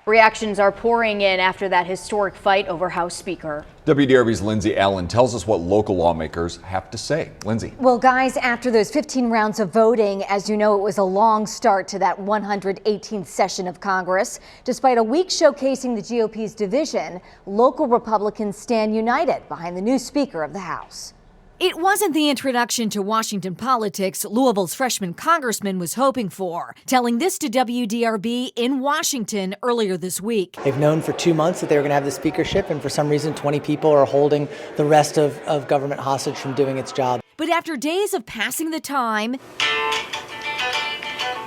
Reactions are pouring in after that historic fight over House Speaker. WDRB's Lindsay Allen tells us what local lawmakers have to say. Lindsay. Well, guys, after those 15 rounds of voting, as you know, it was a long start to that 118th session of Congress. Despite a week showcasing the GOP's division, local Republicans stand united behind the new Speaker of the House. It wasn't the introduction to Washington politics Louisville's freshman congressman was hoping for, telling this to WDRB in Washington earlier this week. They've known for 2 months that they were going to have the speakership, and for some reason 20 people are holding the rest of government hostage from doing its job. But after days of passing the time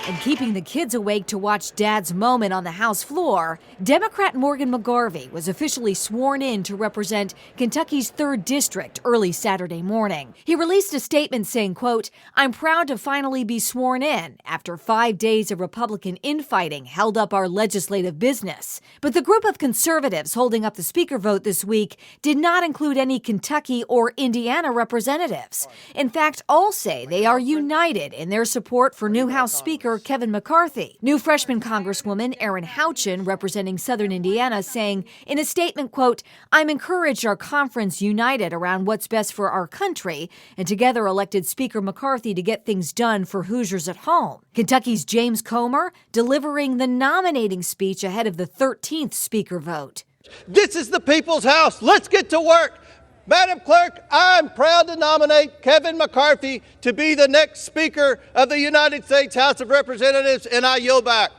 and keeping the kids awake to watch Dad's moment on the House floor, Democrat Morgan McCarthy was officially sworn in to represent Kentucky's 3rd District early Saturday morning. He released a statement saying, quote, "I'm proud to finally be sworn in after 5 days of Republican infighting held up our legislative business." But the group of conservatives holding up the speaker vote this week did not include any Kentucky or Indiana representatives. In fact, all say they are united in their support for new House Speaker Kevin McCarthy. New freshman Congresswoman Erin Houchin, representing Southern Indiana, saying in a statement, quote, "I'm encouraged our conference united around what's best for our country and together elected Speaker McCarthy to get things done for Hoosiers at home." Kentucky's James Comer delivering the nominating speech ahead of the 13th speaker vote. This is the people's house. Let's get to work. Madam Clerk, I'm proud to nominate Kevin McCarthy to be the next Speaker of the United States House of Representatives, and I yield back.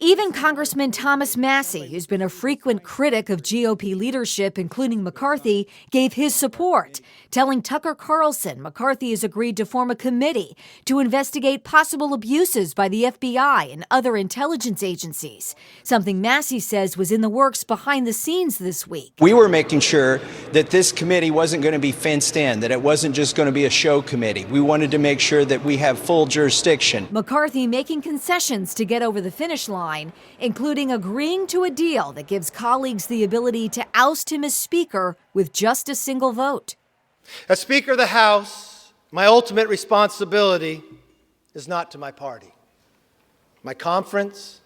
Even Congressman Thomas Massie, who's been a frequent critic of GOP leadership, including McCarthy, gave his support, telling Tucker Carlson McCarthy has agreed to form a committee to investigate possible abuses by the FBI and other intelligence agencies, something Massie says was in the works behind the scenes this week. We were making sure that this committee wasn't going to be fenced in, that it wasn't just going to be a show committee. We wanted to make sure that we have full jurisdiction. McCarthy making concessions to get over the finish line, including agreeing to a deal that gives colleagues the ability to oust him as Speaker with just a single vote. As Speaker of the House, my ultimate responsibility is not to my party, my conference,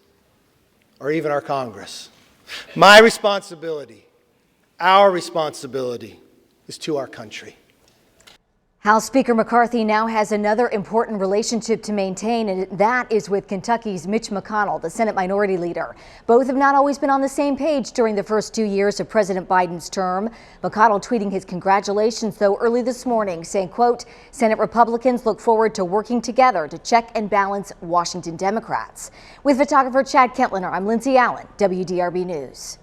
or even our Congress. My responsibility, our responsibility, is to our country. House Speaker McCarthy now has another important relationship to maintain, and that is with Kentucky's Mitch McConnell, the Senate Minority Leader. Both have not always been on the same page during the first 2 years of President Biden's term. McConnell tweeting his congratulations, though, early this morning, saying, quote, "Senate Republicans look forward to working together to check and balance Washington Democrats." With photographer Chad Kentliner, I'm Lindsay Allen, WDRB News.